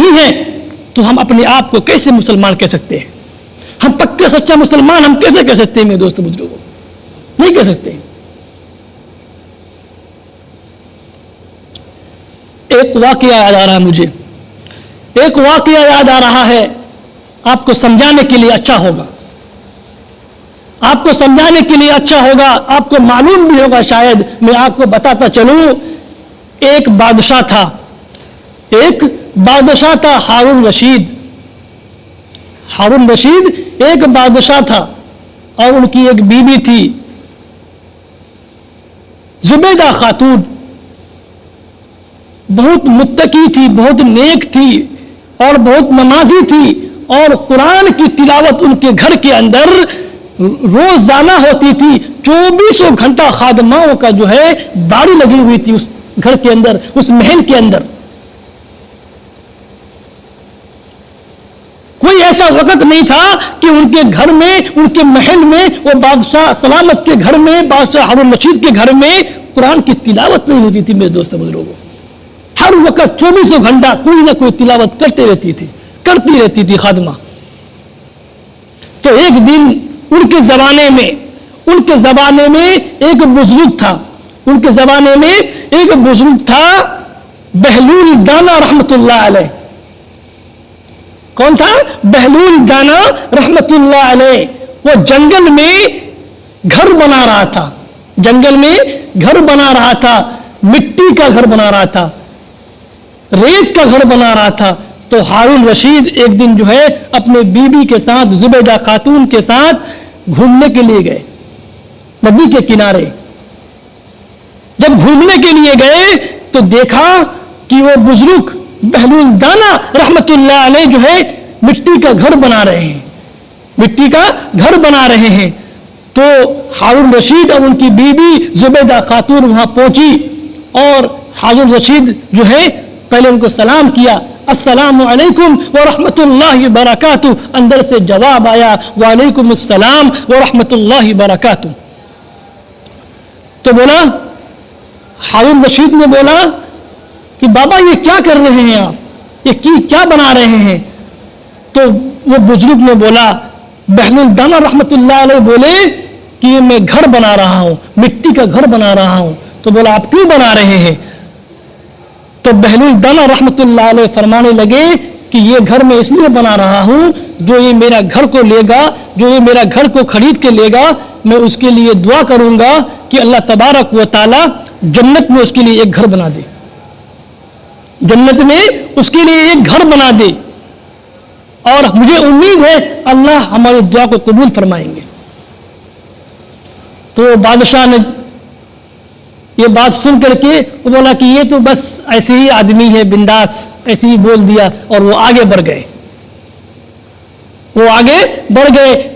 نہیں ہے تو ہم اپنے آپ کو کیسے مسلمان کہہ سکتے ہیں؟ ہم پکا سچا مسلمان ہم کیسے کہہ سکتے ہیں میرے دوست بزرگوں؟ نہیں کہہ سکتے. ایک واقعہ یاد آ رہا ہے مجھے، ایک واقعہ یاد آ رہا ہے، آپ کو سمجھانے کے لیے اچھا ہوگا، آپ کو سمجھانے کے لیے اچھا ہوگا، آپ کو معلوم بھی ہوگا شاید. میں آپ کو بتاتا چلوں، ایک بادشاہ تھا، ایک بادشاہ تھا ہارون رشید. ہارون رشید ایک بادشاہ تھا اور ان کی ایک بیوی تھی زبیدہ خاتون. بہت متقی تھی، بہت نیک تھی اور بہت نمازی تھی، اور قرآن کی تلاوت ان کے گھر کے اندر روزانہ ہوتی تھی. 24 گھنٹہ خادماؤں کا جو ہے داڑھی لگی ہوئی تھی اس گھر کے اندر، اس محل کے اندر. کوئی ایسا وقت نہیں تھا کہ ان کے گھر میں، ان کے محل میں، وہ بادشاہ سلامت کے گھر میں، بادشاہ ہارون رشید کے گھر میں قرآن کی تلاوت نہیں ہوتی تھی. میرے دوست بزرگوں، ہر وقت 24 گھنٹہ کوئی نہ کوئی تلاوت کرتی رہتی تھی خادمہ. تو ایک دن ان کے زمانے میں ایک بزرگ تھا، ان کے زمانے میں ایک بزرگ تھا بہلول دانا رحمت اللہ علیہ. کون تھا؟ بہلول دانا رحمت اللہ علیہ. وہ جنگل میں گھر بنا رہا تھا، جنگل میں گھر بنا رہا تھا، مٹی کا گھر بنا رہا تھا، ریت کا گھر بنا رہا تھا. تو ہارون رشید ایک دن جو ہے اپنے بیوی کے ساتھ، زبیدہ خاتون کے ساتھ گھومنے کے لیے گئے ندی کے کنارے. جب گھومنے کے لیے گئے تو دیکھا کہ وہ بزرگ بہلول دانا رحمت اللہ علیہ جو ہے مٹی کا گھر بنا رہے ہیں، مٹی کا گھر بنا رہے ہیں. تو ہارون رشید اور ان کی بیوی زبیدہ خاتون وہاں پہنچی اور ہارون رشید جو ہے پہلے ان کو سلام کیا، السلام علیکم ورحمۃ اللہ وبرکاتہ. اندر سے جواب آیا وعلیکم السلام ورحمۃ اللہ وبرکاتہ. تو بولا، ہارون رشید نے بولا کہ بابا یہ کیا کر رہے ہیں آپ، یہ کیا بنا رہے ہیں؟ تو وہ بزرگ نے بولا، بہلول دانا رحمت اللہ علیہ بولے کہ میں گھر بنا رہا ہوں، مٹی کا گھر بنا رہا ہوں. تو بولا آپ کیوں بنا رہے ہیں؟ تو بہلول دانا رحمت اللہ علیہ فرمانے لگے کہ یہ گھر میں اس لیے بنا رہا ہوں، جو یہ میرا گھر کو لے گا، جو یہ میرا گھر کو خرید کے لے گا، میں اس کے لیے دعا کروں گا کہ اللہ تبارک و تعالی جنت میں اس کے لیے ایک گھر بنا دے، جنت میں اس کے لیے ایک گھر بنا دے، اور مجھے امید ہے اللہ ہماری دعا کو قبول فرمائیں گے. تو بادشاہ نے یہ بات سن کر کے وہ بولا کہ یہ تو بس ایسے ہی آدمی ہے، بنداس، ایسے ہی بول دیا، اور وہ آگے بڑھ گئے.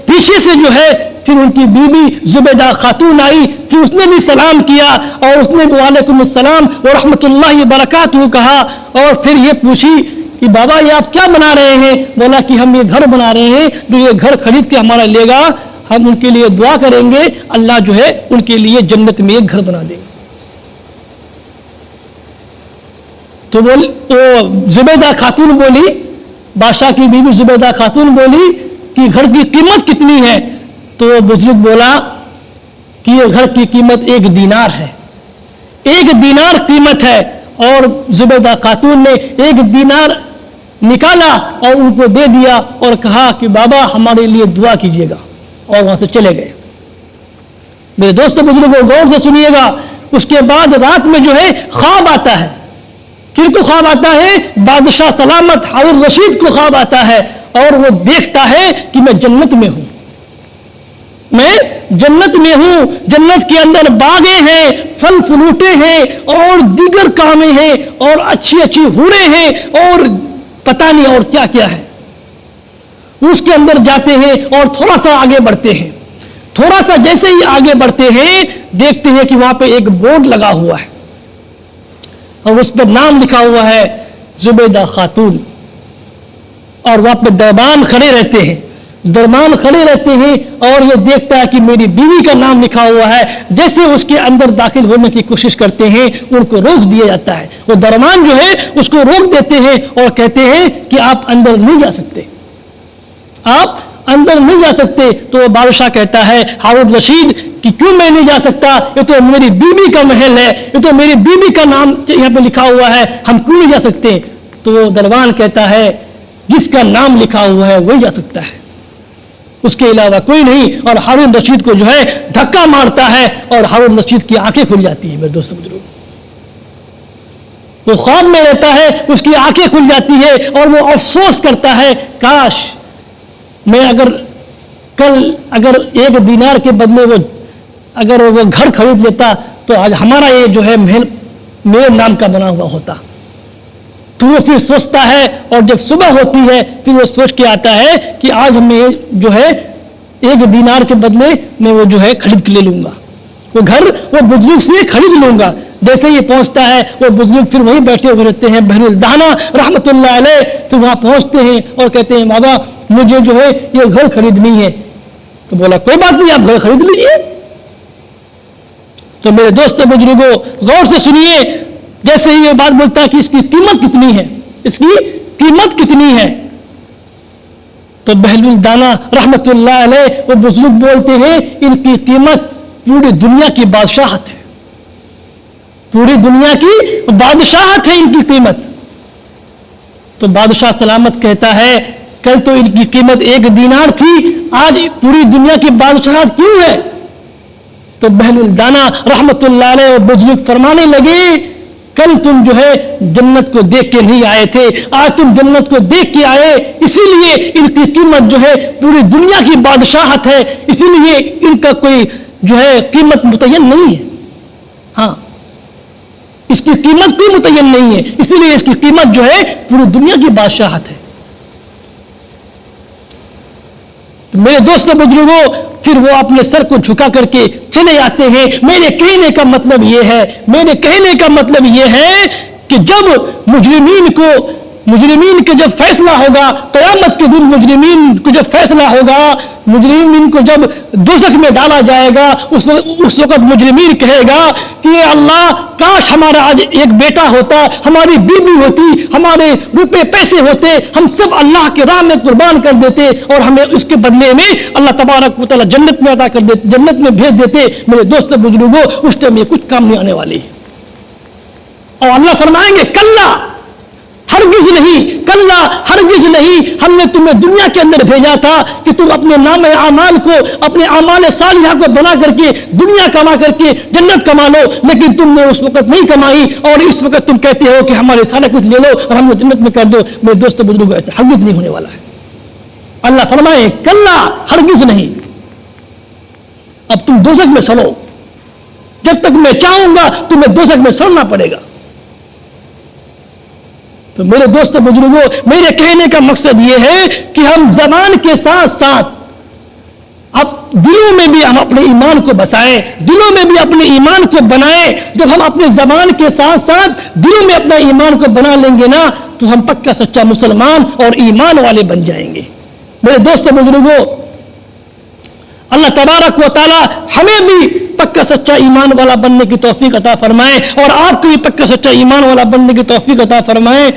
پیچھے سے جو ہے پھر ان کی بیوی زبیدہ خاتون آئی، پھر اس نے بھی سلام کیا اور اس نے بھی وعلیکم السلام ورحمۃ اللہ وبرکاتہ کہا، اور پھر یہ پوچھی کہ بابا یہ آپ کیا بنا رہے ہیں؟ بولا کہ ہم یہ گھر بنا رہے ہیں، جو یہ گھر خرید کے ہمارا لے گا ہم ان کے لیے دعا کریں گے، اللہ جو ہے ان کے لیے جنت میں ایک گھر بنا دیں گے. تو زبیدہ خاتون بولی، بادشاہ کی بیوی زبیدہ خاتون بولی کہ گھر کی قیمت کتنی ہے؟ تو وہ بزرگ بولا کہ یہ گھر کی قیمت 1 دینار ہے، 1 دینار قیمت ہے. اور زبیدہ خاتون نے 1 دینار نکالا اور ان کو دے دیا اور کہا کہ بابا ہمارے لیے دعا کیجیے گا، اور وہاں سے چلے گئے. میرے دوستوں بزرگوں غور سے سنیے گا. اس کے بعد رات میں جو ہے خواب آتا ہے. کن کو خواب آتا ہے؟ بادشاہ سلامت ہارون رشید کو خواب آتا ہے، اور وہ دیکھتا ہے کہ میں جنت میں ہوں، میں جنت میں ہوں، جنت کے اندر باغیں ہیں، پھل فروٹیں ہیں اور دیگر کامیں ہیں اور اچھی اچھی حوریں ہیں اور پتہ نہیں اور کیا کیا ہے. اس کے اندر جاتے ہیں اور تھوڑا سا آگے بڑھتے ہیں. تھوڑا سا جیسے ہی آگے بڑھتے ہیں دیکھتے ہیں کہ وہاں پہ ایک بورڈ لگا ہوا ہے اور اس پر نام لکھا ہوا ہے زبیدہ خاتون، اور وہاں پہ دیوان کھڑے رہتے ہیں. درمیان کھڑے رہتے ہیں اور یہ دیکھتا ہے کہ میری بیوی کا نام لکھا ہوا ہے، جیسے اس کے اندر داخل ہونے کی کوشش کرتے ہیں ان کو روک دیا جاتا ہے، وہ درمیان جو ہے اس کو روک دیتے ہیں اور کہتے ہیں کہ آپ اندر نہیں جا سکتے، آپ اندر نہیں جا سکتے۔ تو بادشاہ کہتا ہے ہارون رشید کہ کیوں میں نہیں جا سکتا، یہ تو میری بیوی کا محل ہے، یہ تو میری بیوی کا نام یہاں پہ لکھا ہوا ہے، ہم کیوں نہیں جا سکتے؟ تو دربان کہتا ہے جس کا نام لکھا ہوا ہے وہی جا سکتا ہے، اس کے علاوہ کوئی نہیں۔ اور ہارون رشید کو جو ہے دھکا مارتا ہے اور ہارون رشید کی آنکھیں کھل جاتی ہیں۔ میرے دوستو بزرگوں، وہ خواب میں رہتا ہے، اس کی آنکھیں کھل جاتی ہے اور وہ افسوس کرتا ہے کاش میں اگر 1 دینار کے بدلے اگر وہ گھر خرید لیتا تو آج ہمارا یہ جو ہے محل میرے نام کا بنا ہوا ہوتا۔ تو وہ پھر سوچتا ہے اور جب صبح ہوتی ہے پھر وہ سوچ کے آتا ہے کہ آج میں جو ہے 1 دینار کے بدلے میں وہ جو ہے خرید کے لے لوں گا، وہ گھر وہ بزرگ سے خرید لوں گا۔ جیسے یہ پہنچتا ہے وہ بزرگ پھر وہیں بیٹھے ہوئے رہتے ہیں، بحر الدہنا رحمت اللہ علیہ، پھر وہاں پہنچتے ہیں اور کہتے ہیں بابا مجھے جو ہے یہ گھر خریدنی ہے۔ تو بولا کوئی بات نہیں، آپ گھر خرید لیجیے۔ تو میرے دوست بزرگوں غور سے سنیے، جیسے یہ بات بولتا ہے کہ اس کی قیمت کتنی ہے، اس کی قیمت کتنی ہے، تو بحر الدہنا رحمت اللہ علیہ وہ بزرگ بولتے ہیں ان کی قیمت پوری دنیا کی بادشاہت ہے، پوری دنیا کی بادشاہت ہے ان کی قیمت۔ تو بادشاہ سلامت کہتا ہے کل تو ان کی قیمت 1 دینار تھی، آج پوری دنیا کی بادشاہت کیوں ہے؟ تو بحر الدہنا رحمت اللہ علیہ وہ بزرگ فرمانے لگے کل تم جو ہے جنت کو دیکھ کے نہیں آئے تھے، آج تم جنت کو دیکھ کے آئے، اسی لیے ان کی قیمت جو ہے پوری دنیا کی بادشاہت ہے، اسی لیے ان کا کوئی جو ہے قیمت متعین نہیں ہے۔ ہاں، اس کی قیمت کوئی متعین نہیں ہے، اسی لیے اس کی قیمت جو ہے پوری دنیا کی بادشاہت ہے۔ تو میرے دوستوں بزرگوں پھر وہ اپنے سر کو جھکا کر کے چلے آتے ہیں۔ میرے کہنے کا مطلب یہ ہے کہ جب مجرمین کے جب فیصلہ ہوگا، قیامت کے دن مجرمین کو جب فیصلہ ہوگا، مجرمین کو جب دوزخ میں ڈالا جائے گا، اس وقت مجرمین کہے گا کہ اے اللہ کاش ہمارا آج ایک بیٹا ہوتا، ہماری بیوی ہوتی، ہمارے روپے پیسے ہوتے، ہم سب اللہ کے راہ میں قربان کر دیتے اور ہمیں اس کے بدلے میں اللہ تبارک و تعالی جنت میں عطا کر دیتے، جنت میں بھیج دیتے۔ میرے دوست بزرگوں اس ٹائم یہ کچھ کام نہیں آنے والی ہے، اور اللہ فرمائیں گے کلا ہرگز نہیں، کلا ہرگز نہیں، ہم نے تمہیں دنیا کے اندر بھیجا تھا کہ تم اپنے نام اعمال کو، اپنے اعمال صالحہ کو بنا کر کے دنیا کما کر کے جنت کما لو، لیکن تم نے اس وقت نہیں کمائی اور اس وقت تم کہتے ہو کہ ہمارے سارا کچھ لے لو اور ہم جنت میں کر دو۔ میرے دوست بزرگوں ایسا ہرگز نہیں ہونے والا ہے۔ اللہ فرمائے کلا ہرگز نہیں، اب تم دوزخ میں سڑو، جب تک میں چاہوں گا تمہیں دوزخ میں سڑنا پڑے گا۔ تو میرے دوست بزرگوں میرے کہنے کا مقصد یہ ہے کہ ہم زبان کے ساتھ ساتھ اب دلوں میں بھی ہم اپنے ایمان کو بسائیں، دلوں میں بھی اپنے ایمان کو بنائیں۔ جب ہم اپنے زبان کے ساتھ ساتھ دلوں میں اپنا ایمان کو بنا لیں گے نا تو ہم پکا سچا مسلمان اور ایمان والے بن جائیں گے۔ میرے دوست بزرگوں اللہ تبارک و تعالی ہمیں بھی پکا سچا ایمان والا بننے کی توفیق عطا فرمائے اور آپ کو بھی پکا سچا ایمان والا بننے کی توفیق عطا فرمائے۔